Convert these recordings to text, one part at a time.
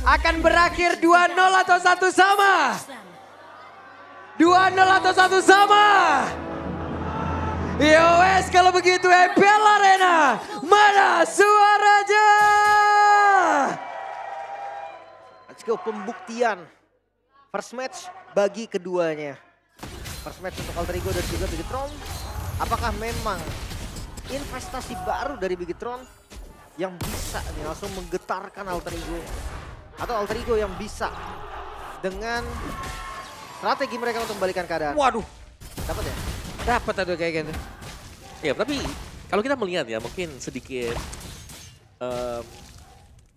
akan berakhir 2-0 atau 1 sama? 2-0 atau 1 sama? Yo wes kalau begitu MPL Arena, mana suaranya? Let's go, pembuktian. First match bagi keduanya. First match untuk Alter Ego dan juga Bigetron. Apakah memang investasi baru dari Bigetron yang bisa nih langsung menggetarkan Alter Ego? Atau Alter Ego yang bisa dengan strategi mereka untuk membalikan keadaan? Waduh, Dapat ya? dapat aduh kayak gitu. Ya tapi kalau kita melihat ya mungkin sedikit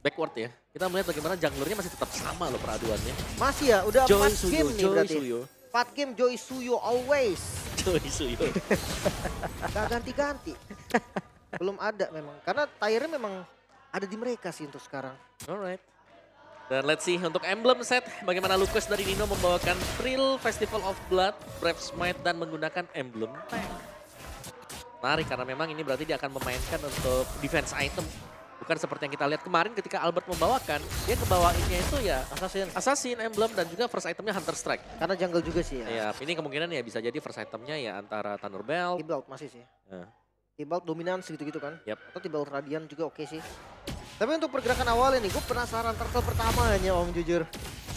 backward ya. Kita melihat bagaimana junglernya masih tetap sama loh peraduannya. Masih ya, udah 4 game nih Joy berarti. Suyo. 4 game Joy Suyo always. Joy Suyo. Gak ganti-ganti. Belum ada memang. Karena tire memang ada di mereka sih untuk sekarang. Alright. Dan let's see untuk emblem set bagaimana Lucas dari Nino membawakan Thrill Festival of Blood, Brave Smite dan menggunakan emblem tank. Menarik karena memang ini berarti dia akan memainkan untuk defense item. Bukan seperti yang kita lihat kemarin ketika Albert membawakan, dia kebawainnya itu ya Assassin emblem dan juga first itemnya Hunter Strike. Karena jungle juga sih ya. Ya, ini kemungkinan ya bisa jadi first itemnya ya antara Thunderbelt. T-Belt masih sih. Nah, T-Belt dominans gitu-gitu kan. Yap. Atau T-Belt Radiant juga oke sih. Tapi untuk pergerakan awalnya nih, gue penasaran turtle pertamanya Om jujur.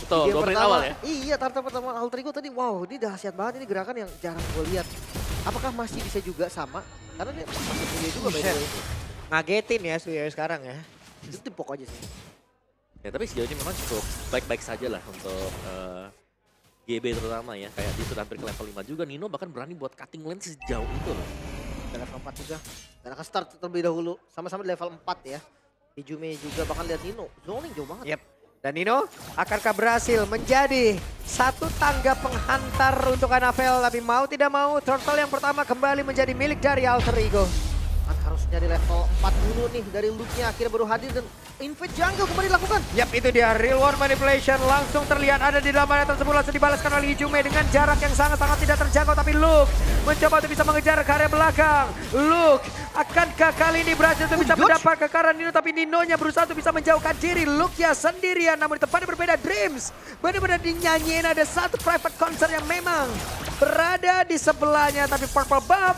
betul, Di game 2 menit pertama, awal ya. Iya, turtle pertama Alter Ego tadi, wow ini dahsyat banget, ini gerakan yang jarang gue lihat. Apakah masih bisa juga sama? Karena dia masih punya juga by the way. Ngagetin ya Suyo sekarang ya. Itu timpok aja sih. Ya tapi sejauh ini memang cukup baik-baik saja lah untuk GB terutama ya. Kayak dia sudah hampir ke level 5 juga. Nino bahkan berani buat cutting lane sejauh itu loh. Di level 4 juga. Dan akan start terlebih dahulu. Sama-sama di level 4 ya. Ijume juga bahkan lihat Nino. Zoning jauh banget. Yep. Dan Nino akankah berhasil menjadi satu tangga penghantar untuk Anavel. Tapi mau tidak mau turtle yang pertama kembali menjadi milik dari Alter Ego. Kan harus nyari level 4 dulu nih dari loot-nya. Akhirnya baru hadir dan invade jungle kembali dilakukan. Yap, itu dia real world manipulation langsung terlihat ada di dalam area tersebut, langsung dibalaskan oleh Ijume dengan jarak yang sangat-sangat tidak terjangkau, tapi Luke mencoba untuk bisa mengejar ke area belakang. Luke akankah kali ini berhasil untuk bisa mendapat kekaran Nino, tapi Ninonya berusaha untuk bisa menjauhkan diri. Luke ya sendirian, namun di tempatnya berbeda. Dreams benar-benar dinyanyiin, ada satu private concert yang memang berada di sebelahnya, tapi Purple Buff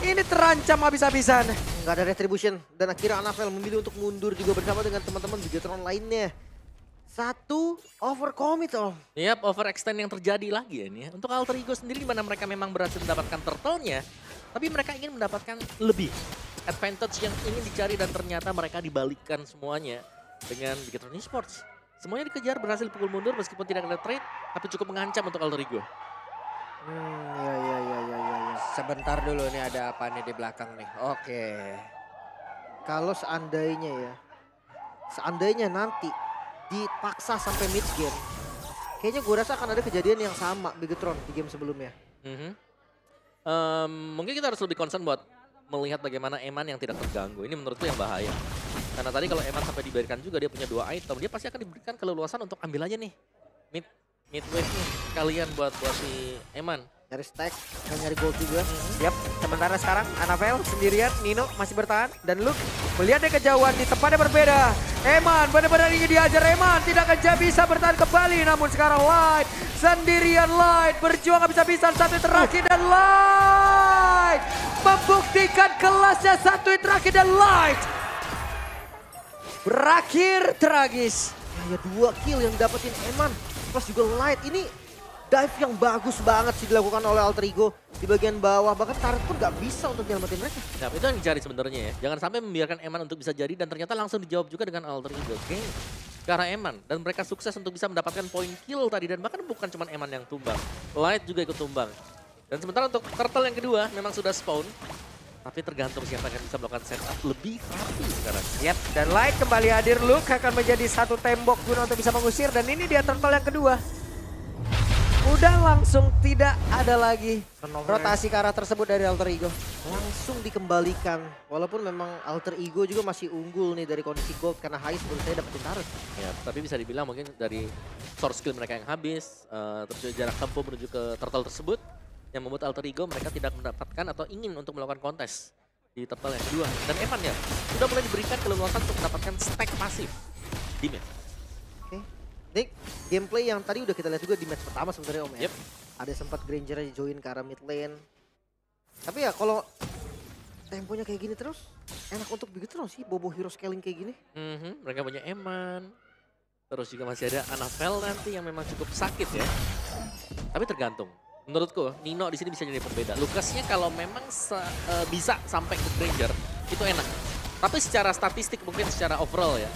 ini terancam habis-habisan. Nggak ada retribution. Dan akhirnya Anavel memilih untuk mundur juga bersama dengan teman-teman Bigetron lainnya. Satu overcommit Om. Yap, overextend yang terjadi lagi ya ini ya. Untuk Alter Ego sendiri di mana mereka memang berhasil mendapatkan turtle-nya, tapi mereka ingin mendapatkan lebih advantage yang ingin dicari dan ternyata mereka dibalikkan semuanya dengan Bigetron Esports. Semuanya dikejar, berhasil pukul mundur meskipun tidak ada trade, tapi cukup mengancam untuk Alter Ego. Ya. Sebentar dulu nih, ada apa nih di belakang nih. Oke. Kalau seandainya nanti dipaksa sampai mid game, kayaknya gue rasa akan ada kejadian yang sama Bigetron di game sebelumnya. Mungkin kita harus lebih concern buat melihat bagaimana Eman yang tidak terganggu. Ini menurutku yang bahaya. Karena tadi kalau Eman sampai diberikan juga dia punya 2 item, dia pasti akan diberikan keleluasan untuk ambil aja nih mid wave nih kalian buat si Eman. Nyari stack, dan nyari gold juga. Yap, sementara sekarang Anavel sendirian, Nino masih bertahan. Dan Luke melihat dia kejauhan di tempatnya berbeda. Eman benar-benar ingin diajar, Eman tidak akan bisa bertahan kembali. Namun sekarang Light sendirian, Light berjuang habis-habisan, satu yang terakhir dan Light membuktikan kelasnya, satu yang terakhir dan Light berakhir tragis. Ya 2 kill yang dapetin Eman. Plus juga Light ini dive yang bagus banget sih dilakukan oleh Alter Ego di bagian bawah. Bahkan turret pun gak bisa untuk nyelamatin mereka. Nah, itu yang dicari sebenarnya ya. Jangan sampai membiarkan Eman untuk bisa jadi dan ternyata langsung dijawab juga dengan Alter Ego. Oke. Karena Eman dan mereka sukses untuk bisa mendapatkan poin kill tadi dan bahkan bukan cuma Eman yang tumbang. Light juga ikut tumbang. Dan sementara untuk turtle yang kedua memang sudah spawn. Tapi tergantung siapa yang bisa melakukan setup lebih rapi sekarang. Yap, dan Light kembali hadir. Luke akan menjadi satu tembok guna untuk bisa mengusir. Dan ini dia turtle yang kedua. Udah langsung tidak ada lagi rotasi ke arah tersebut dari Alter Ego. Langsung dikembalikan. Walaupun memang Alter Ego juga masih unggul nih dari kondisi gold. Karena Hais baru saya dapetin turret. Ya, tapi bisa dibilang mungkin dari source skill mereka yang habis. Terus juga jarak tempuh menuju ke turtle tersebut. Yang membuat Alter Ego mereka tidak mendapatkan atau ingin untuk melakukan kontes di turtle yang kedua. Dan Evan ya, sudah mulai diberikan keleluasan untuk mendapatkan stack pasif di mid. Oke. Ini gameplay yang tadi udah kita lihat juga di match pertama sebenarnya Om ya. Yep. Ada sempat Granger join ke arah mid lane. Tapi ya kalau temponya kayak gini terus, enak untuk Bigetron sih Bobo hero scaling kayak gini. Mereka punya Eman. Terus juga masih ada Annabelle nanti yang memang cukup sakit ya. Tapi tergantung. Menurutku Nino di sini bisa jadi pembeda. Lucasnya kalau memang bisa sampai ke Granger itu enak. Tapi secara statistik mungkin secara overall ya.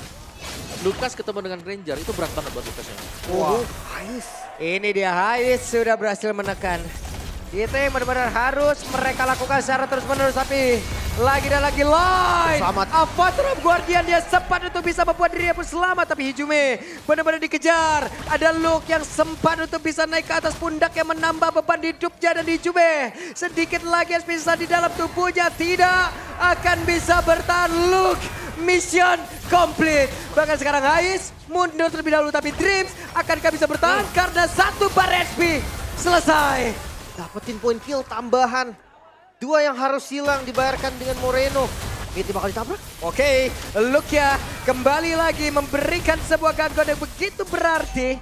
Lucas ketemu dengan Granger itu berat banget buat Lucasnya. Wow, Hais. Ini dia Hais sudah berhasil menekan. Itu yang benar-benar harus mereka lakukan secara terus-menerus, tapi lagi dan lagi line. Selamat. Avatar of Guardian dia sempat untuk bisa membuat dirinya pun selamat, tapi Hijume benar-benar dikejar. Ada Luke yang sempat untuk bisa naik ke atas pundak yang menambah beban di hidupnya, dan Hijume sedikit lagi yang bisa di dalam tubuhnya tidak akan bisa bertahan. Luke mission complete. Bahkan sekarang Hais mundur terlebih dahulu, tapi Dreams akankah bisa bertahan karena satu bar SP selesai. Dapetin poin kill tambahan. 2 yang harus hilang dibayarkan dengan Moreno. Ini bakal ditabrak. Oke, Lukia kembali lagi memberikan sebuah gangguan yang begitu berarti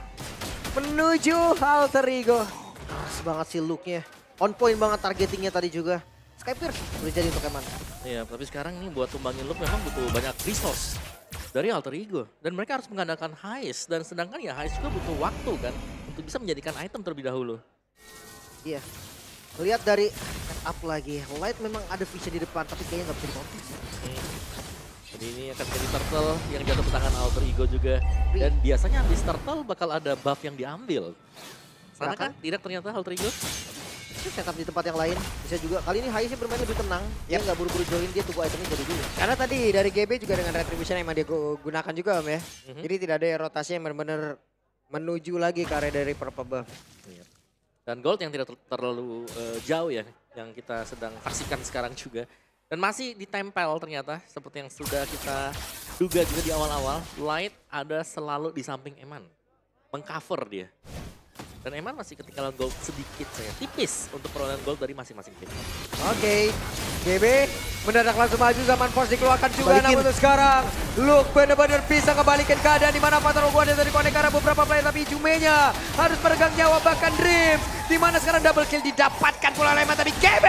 menuju Alter Ego. Keras banget sih look-nya. On point banget targetingnya tadi juga. Skypierce udah jadi untuk Eman. Iya, tapi sekarang ini buat tumbangin Luke memang butuh banyak resource dari Alter Ego. Dan mereka harus mengandalkan Hais. Dan sedangkan ya Hais juga butuh waktu kan untuk bisa menjadikan item terlebih dahulu. Iya. Lihat dari setup lagi. Light memang ada vision di depan tapi kayaknya nggak bisa dikontes. Jadi ini akan jadi turtle yang jatuh ke tangan Alter Ego juga. Dan biasanya habis turtle bakal ada buff yang diambil. Sana kan tidak ternyata Alter Ego. Itu setup di tempat yang lain. Bisa juga. Kali ini Haisnya bermain lebih tenang. Dia nggak buru-buru join, dia tunggu itemnya jadi dulu. Karena tadi dari GB juga dengan retribution yang emang dia gunakan juga Om ya. Jadi tidak ada rotasi yang benar-benar menuju lagi ke area dari purple buff. Dan gold yang tidak terlalu jauh ya, yang kita sedang saksikan sekarang juga. Dan masih ditempel ternyata, seperti yang sudah kita duga juga di awal-awal. Light ada selalu di samping Eman, mengcover dia. Dan Eman masih ketinggalan gold sedikit saya, tipis untuk perolehan gold dari masing-masing tim. Oke, GB mendadak langsung maju, zaman force dikeluarkan juga. Balikin. Namun untuk sekarang Luke benar-benar bisa ngebalikin keadaan di mana Avatar of Guardian dari konek arah beberapa player, tapi Jumenya harus peregang nyawa, bahkan Dreams di mana sekarang double kill didapatkan pula oleh Eman, tapi GB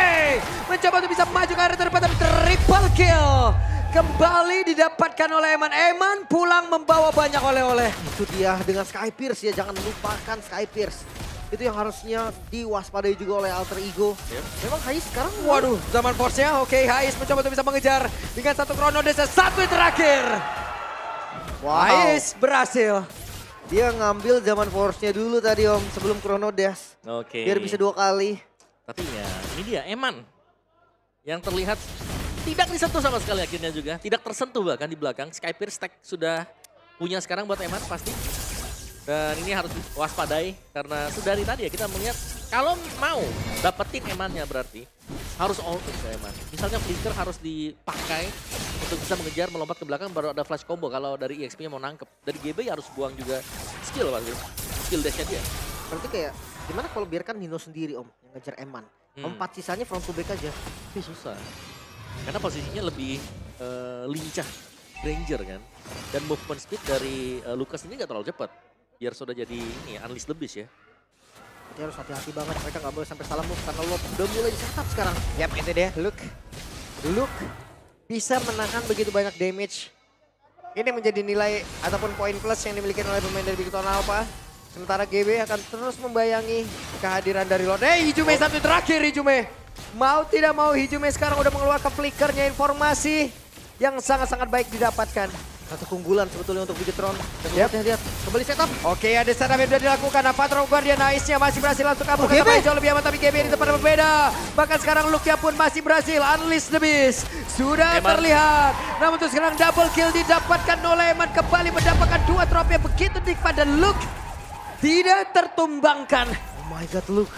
mencoba untuk bisa maju ke arah terdepan, tapi triple kill kembali didapatkan oleh Eman. Eman pulang membawa banyak oleh-oleh. Itu dia dengan Skypierce ya, jangan lupakan Skypierce. Itu yang harusnya diwaspadai juga oleh Alter Ego. Memang Hais sekarang Waduh, zaman force-nya. Oke, Hais mencoba untuk bisa mengejar dengan satu Chrono Dash, satu yang terakhir. Hais berhasil. Dia ngambil zaman force-nya dulu tadi Om sebelum Chrono Dash. Oke. Biar bisa 2 kali. Tapi ya ini dia Eman yang terlihat tidak disentuh sama sekali akhirnya juga. Tidak tersentuh bahkan di belakang. Skypierce stack sudah punya sekarang buat Eman pasti. Dan ini harus waspadai karena sudah dari tadi ya kita melihat kalau mau dapetin Emannya berarti harus all in ke Eman. Misalnya flicker harus dipakai untuk bisa mengejar, melompat ke belakang baru ada flash combo kalau dari EXP-nya mau nangkep. Dari GB harus buang juga skill pasti. Skill dash-nya dia. Berarti kayak gimana kalau biarkan Nino sendiri Om yang ngejar Eman. 4 sisanya front to back aja. Tapi susah. Karena posisinya lebih lincah Granger kan. Dan movement speed dari Lucas ini nggak terlalu cepat. Biar sudah jadi ini unleash the beast ya. Dia harus hati-hati banget, mereka nggak boleh sampai salah move karena lo udah mulai di setup sekarang. Yap, itu dia. Luke bisa menahan begitu banyak damage. Ini menjadi nilai ataupun poin plus yang dimiliki oleh pemain dari Bigetron Alpha. Sementara GB akan terus membayangi kehadiran dari Lord. Hijume satu terakhir Hijume. Mau tidak mau Hijume sekarang udah mengeluarkan flickernya, informasi yang sangat-sangat baik didapatkan. Satu keunggulan sebetulnya untuk Bigetron. Yap. Lihat, kembali setup. Oke, ada setup yang sudah dilakukan. Avatar of Guardian Ice-nya masih berhasil langsung kabur ke GB. tempat yang jauh lebih aman, tapi GB di tempat yang berbeda. Bahkan sekarang Lukia pun masih berhasil unleash the beast. Sudah Eman. terlihat. Namun untuk sekarang double kill didapatkan oleh Eman, kembali mendapatkan 2 trofi yang begitu nikmat, dan Luke tidak tertumbangkan. Oh my god, Luke.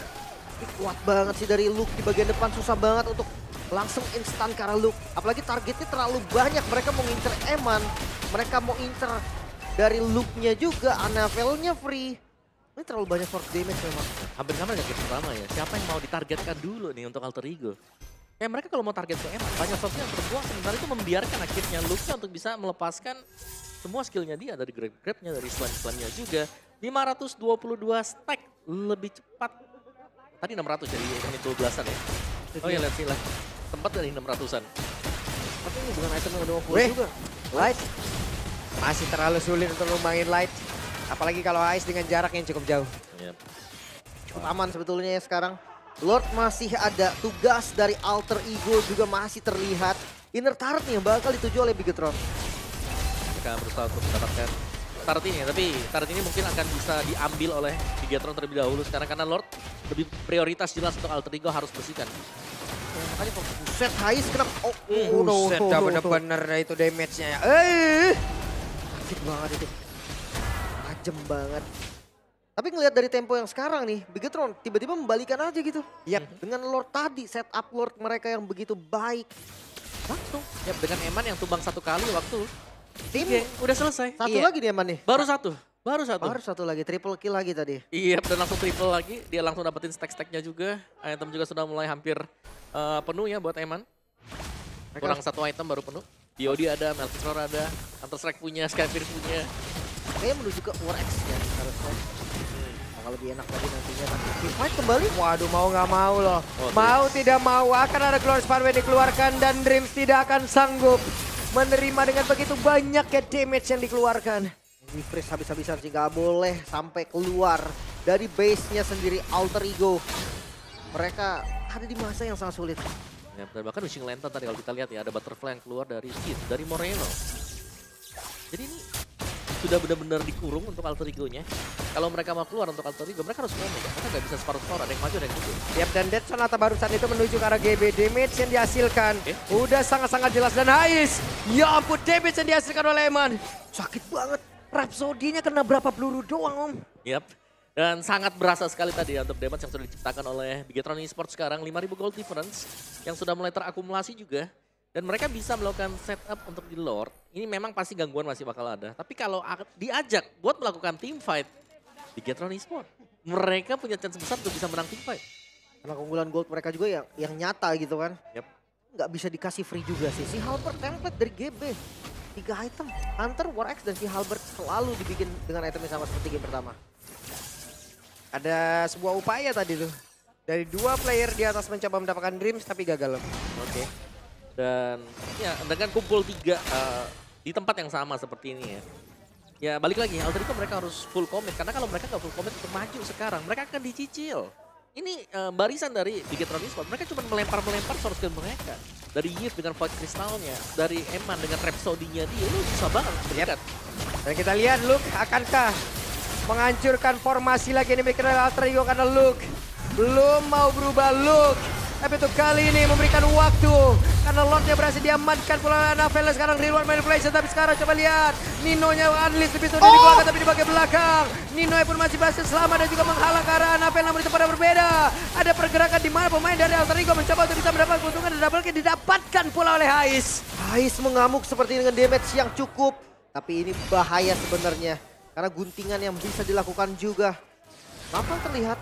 Ini kuat banget sih dari Luke di bagian depan, susah banget untuk langsung instan ke arah Luke. Apalagi targetnya terlalu banyak, mereka mau ngincer Eman. Mereka mau incer dari Luke-nya juga, Annabelle-nya free. Ini terlalu banyak force damage memang. Hampir sama dengan game pertama ya. Siapa yang mau ditargetkan dulu nih untuk Alter Ego? Kayak mereka kalau mau target ke Eman, banyak shotnya yang terbuang. Sementara itu membiarkan akhirnya Luke-nya untuk bisa melepaskan semua skillnya dia, dari grab-grabnya, dari slam-slamnya juga. 522 stack lebih cepat. Tadi 600 jadi menit 12-an ya. Oh ya lihat sih lah, tempat dari 600-an. Tapi ini bukan item yang udah full Weh. juga. Light. Masih terlalu sulit untuk lumayan Light. Apalagi kalau Ice dengan jarak yang cukup jauh. Yep. Cukup aman sebetulnya ya sekarang. Lord masih ada, tugas dari Alter Ego juga masih terlihat. Inner turret nih yang bakal dituju oleh Bigetron. Mereka berusaha untuk mendapatkan turret ini, tapi turret ini mungkin akan bisa diambil oleh Bigetron terlebih dahulu sekarang karena Lord lebih prioritas jelas untuk Alter Ego harus bersihkan. Ya, makanya kok buset Hais kena. Buset dah bener-bener itu damage-nya ya. Asik banget itu. Tajam banget. Tapi ngelihat dari tempo yang sekarang nih, Bigetron tiba-tiba membalikan aja gitu. Yap. Dengan Lord tadi, setup Lord mereka yang begitu baik. Langsung. Yap, dengan Eman yang tumbang satu kali waktu Tim Oke, udah selesai. satu Iya. lagi nih Eman nih. Baru satu. Baru satu lagi, triple kill lagi tadi. Iya, dan langsung triple lagi. Dia langsung dapetin stack-stacknya juga. Item juga sudah mulai hampir penuh ya buat Eman. Kurang satu item baru penuh. Diodi ada, Melkisor ada, Counter Strike punya, Skyfire punya. Kayaknya menuju ke War X ya harusnya. Bakal lebih enak lagi nantinya. Tapi fight kembali. Waduh, mau nggak mau loh. Oh, Mau tidak mau akan ada Glorious Firewind dikeluarkan dan Dreams tidak akan sanggup menerima dengan begitu banyak ya damage yang dikeluarkan. Di freeze habis-habisan sih nggak boleh sampai keluar dari base-nya sendiri Alter Ego. Mereka ada di masa yang sangat sulit. Ya, dan bahkan Wishing Lantern tadi kalau kita lihat ya, ada Butterfly yang keluar dari Seed, dari Moreno. Jadi ini sudah benar-benar dikurung untuk Alter Ego-nya. Kalau mereka mau keluar untuk Alter Ego, mereka harus ngomong. Mereka nggak bisa separuh-separuh, ada yang maju, ada yang mundur. Yap, dan Dead Sonata barusan itu menuju ke arah GB. Damage yang dihasilkan udah sangat-sangat jelas. Dan Hais, ya ampun damage yang dihasilkan oleh Eman. Sakit banget. Rhapsody-nya kena berapa peluru doang, Om? Yap. Dan sangat berasa sekali tadi ya untuk damage yang sudah diciptakan oleh Bigetron Esports sekarang. 5.000 gold difference yang sudah mulai terakumulasi juga. Dan mereka bisa melakukan setup untuk di Lord. Ini memang pasti gangguan masih bakal ada. Tapi kalau diajak buat melakukan team fight, Bigetron Esports, mereka punya chance besar untuk bisa menang team fight. Karena keunggulan gold mereka juga yang nyata gitu kan. Yap. Nggak bisa dikasih free juga sih. Si Halberd template dari GB. 3 item. Hunter, War X, dan si Halberd selalu dibikin dengan item yang sama seperti game pertama. Ada sebuah upaya tadi tuh. Dari dua player di atas mencoba mendapatkan Dreams tapi gagal. Oke. Dan ya dengan kumpul 3 di tempat yang sama seperti ini ya. Ya balik lagi, Alter Ego mereka harus full commit. Karena kalau mereka nggak full commit untuk maju sekarang, mereka akan dicicil. Ini barisan dari Bigetron Esports, mereka cuma melempar-melempar source skill mereka. Dari Yves dengan Void Crystalnya, dari Eman dengan Rhapsody-nya dia, lu bisa banget berdekat. Dan kita lihat Luke akankah menghancurkan formasi lagi yang dimiliki oleh Alter Ego karena Luke belum mau berubah Luke. Tapi untuk kali ini memberikan waktu karena Lordnya berhasil diamankan pula oleh Anavel. Sekarang Real One Manipulation, tapi sekarang coba lihat Nino-nya Unleash lebih sudah dikeluarkan tapi di bagian belakang. Nino pun masih berhasil selamat dan juga menghalang ke arah Anavel, namun itu pada berbeda. Ada pergerakan di mana pemain dari Alter Ego mencoba untuk bisa mendapatkan keuntungan dan double kill didapatkan pula oleh Hais. Hais mengamuk seperti dengan damage yang cukup. Tapi ini bahaya sebenarnya. Karena guntingan yang bisa dilakukan juga. Nampal terlihat.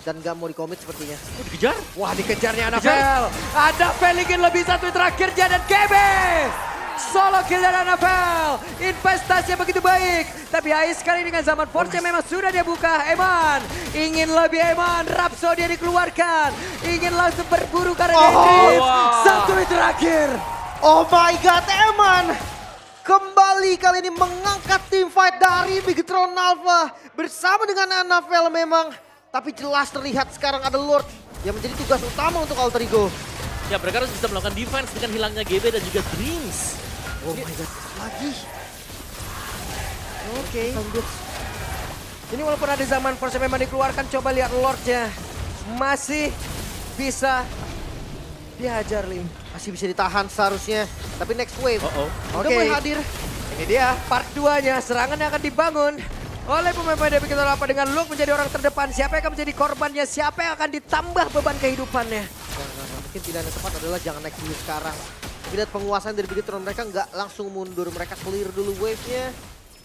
Dan gak mau dikomit sepertinya. Dikejar? Wah, dikejarnya Anavel. Anavel ingin lebih satu terakhirnya dan KB. Solo kill dari Anavel. Investasinya begitu baik. Tapi Hais kali dengan zaman Force memang sudah dia buka. Eman ingin lebih Eman. Rhapsody dikeluarkan. Ingin langsung berburu karena Dreams. Satu terakhir. Oh my god, Eman! Kembali kali ini mengangkat tim fight dari Bigetron Alpha. Bersama dengan Anavel memang. Tapi jelas terlihat sekarang ada Lord yang menjadi tugas utama untuk Alter Ego. Ya mereka harus bisa melakukan defense dengan hilangnya GB dan juga Dreams. Oh my god, lagi. Oke. Ini walaupun ada zaman Force memang dikeluarkan, coba lihat Lordnya. Masih bisa dihajar, Lim. Masih bisa ditahan seharusnya. Tapi next wave udah Oke. mulai hadir. Ini dia part 2-nya, serangan yang akan dibangun oleh pemain-pemain dari Bigetron Alpha dengan Luke menjadi orang terdepan. Siapa yang akan menjadi korbannya, siapa yang akan ditambah beban kehidupannya. Mungkin tidak yang tepat adalah jangan naik dulu sekarang. Tapi lihat penguasaan dari Bigetron, mereka nggak langsung mundur. Mereka clear dulu wave-nya.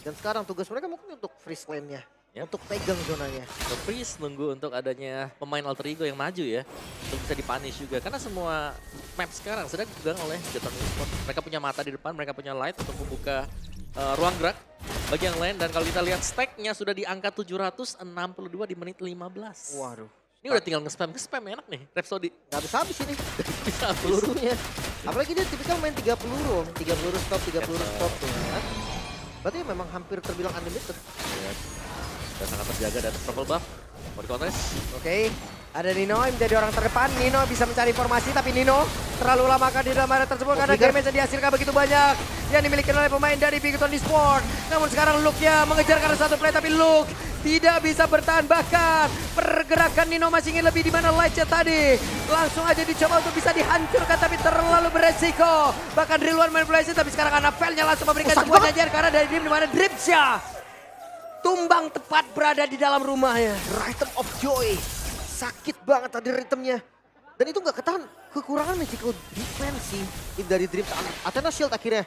Dan sekarang tugas mereka mungkin untuk freeze lane-nya. Yep. Untuk pegang zonanya. Freeze nunggu untuk adanya pemain Alter Ego yang maju ya. Untuk bisa dipunish juga. Karena semua map sekarang sedang dipegang oleh Bigetron Esports. Mereka punya mata di depan, mereka punya light untuk membuka ruang gerak bagi yang lain. Dan kalau kita lihat stacknya sudah di angka 762 di menit 15. Waduh. Ini udah tinggal nge-spam enak nih Rhapsody. Gak habis-habis ini Bisa habis. pelurunya. Apalagi dia tipikal main 3 peluru, 3 peluru stop, 3 peluru stop tuh kan. Berarti memang hampir terbilang unlimited. Ya, dan sangat terjaga dan triple buff. Body contest. Oke, ada Nino yang menjadi orang terdepan. Nino bisa mencari informasi, tapi Nino terlalu lama di dalam area tersebut karena damage yang dihasilkan begitu banyak yang dimiliki oleh pemain dari Bigetron Esports. Namun sekarang Luke-nya mengejar karena satu play, tapi Luke tidak bisa bertahan. Bahkan pergerakan Nino masih ingin lebih, di mana Lightnya tadi langsung aja dicoba untuk bisa dihancurkan, tapi terlalu beresiko. Bahkan real one manipulation, tapi sekarang Anafel-nya langsung memberikan sebuah janjian karena dari Dream, di mana Dripsya tumbang tepat berada di dalam rumahnya. Rhythm of Joy. Sakit banget tadi ritmenya. Dan itu nggak ketahan. Kekurangan magical defense sih dari Dreams. Athena Shield akhirnya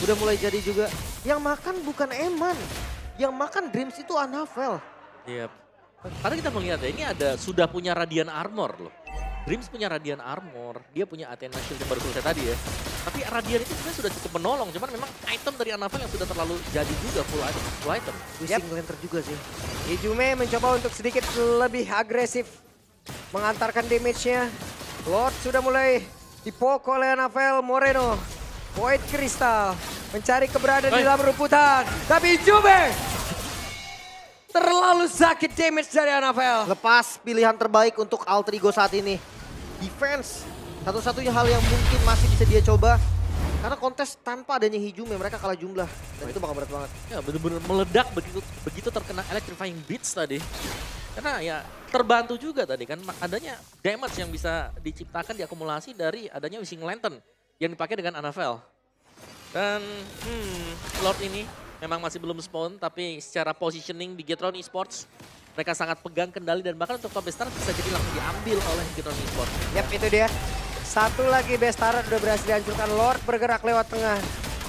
udah mulai jadi juga. Yang makan bukan Eman. Yang makan Dreams itu Anafel. Iya. Karena kita melihat ya, ini sudah punya Radiant Armor loh. Dreams punya Radiant Armor, dia punya Athena Shield yang baru selesai tadi ya. Tapi Radiant itu sebenarnya sudah cukup menolong, cuman memang item dari Anafel yang sudah terlalu jadi juga full item. Wishing Lantern juga sih. Ijume mencoba untuk sedikit lebih agresif mengantarkan damage-nya. Lord sudah mulai dipokok oleh Anafel. Moreno, Void Crystal mencari keberadaan di dalam rumputan. Tapi Ijume terlalu sakit damage dari Anafel. Lepas pilihan terbaik untuk Alter Ego saat ini. Defense, satu-satunya hal yang mungkin masih bisa dia coba. Karena kontes tanpa adanya Hijume, mereka kalah jumlah. Dan itu bakal berat banget. Ya benar-benar meledak begitu terkena Electrifying Beats tadi. Karena ya terbantu juga tadi kan adanya damage yang bisa diciptakan, diakumulasi dari adanya Wishing Lantern yang dipakai dengan Anafel. Dan Lord ini memang masih belum spawn, tapi secara positioning Bigetron Esports mereka sangat pegang kendali, dan bahkan untuk top Bestara bisa jadi langsung diambil oleh Bigetron Esports. Yap, itu dia. Satu lagi Bestara sudah berhasil dihancurkan. Lord bergerak lewat tengah.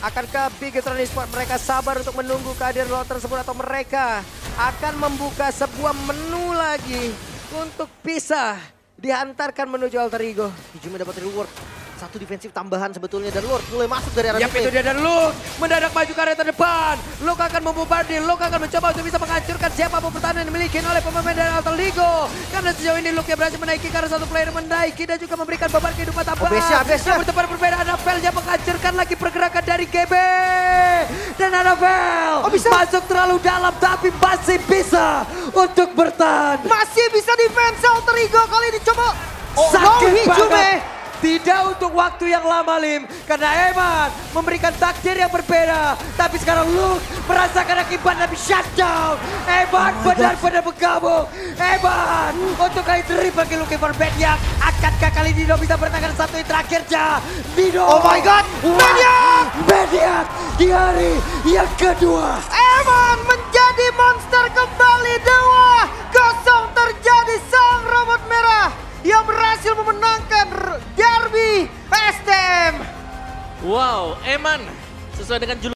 Akankah Bigetron Esports mereka sabar untuk menunggu kehadiran Lord tersebut, atau mereka akan membuka sebuah menu lagi untuk bisa dihantarkan menuju Alter Ego? Hijume dapat reward. Satu defensif tambahan sebetulnya, dan Lord mulai masuk dari arah Yap, itu dia, dan Luke mendadak maju ke area terdepan. Luke akan membombardir, Luke akan mencoba untuk bisa menghancurkan siapapun pertahanan yang dimiliki oleh pemain dari Alter Ego. Karena sejauh ini Luke yang berhasil menaiki karena satu player menaiki dan juga memberikan beban kehidupan tambahan. Abesnya. Namun tempat berbeda, Anafel-nya menghancurkan lagi pergerakan dari GB. Dan Anafel masuk terlalu dalam, tapi masih bisa untuk bertahan. Masih bisa defense Alter Ego kali ini, coba. Sakit Hijume. banget. Tidak untuk waktu yang lama, Lim. Karena Eman memberikan takdir yang berbeda. Tapi sekarang Luke merasakan akibat lebih shutdown. Eman benar-benar bergabung. Eman untuk kali triple kill Luke for Bedyak. Akankah kali Nino bisa bertahan satu yang terakhirnya? Nino. Oh my god. Bedyak. Bedyak di hari yang kedua. Eman menjadi monster kembali. 2-0 terjadi, sang robot merah yang berhasil memenangkan derby STM. Wow, Eman sesuai dengan julukan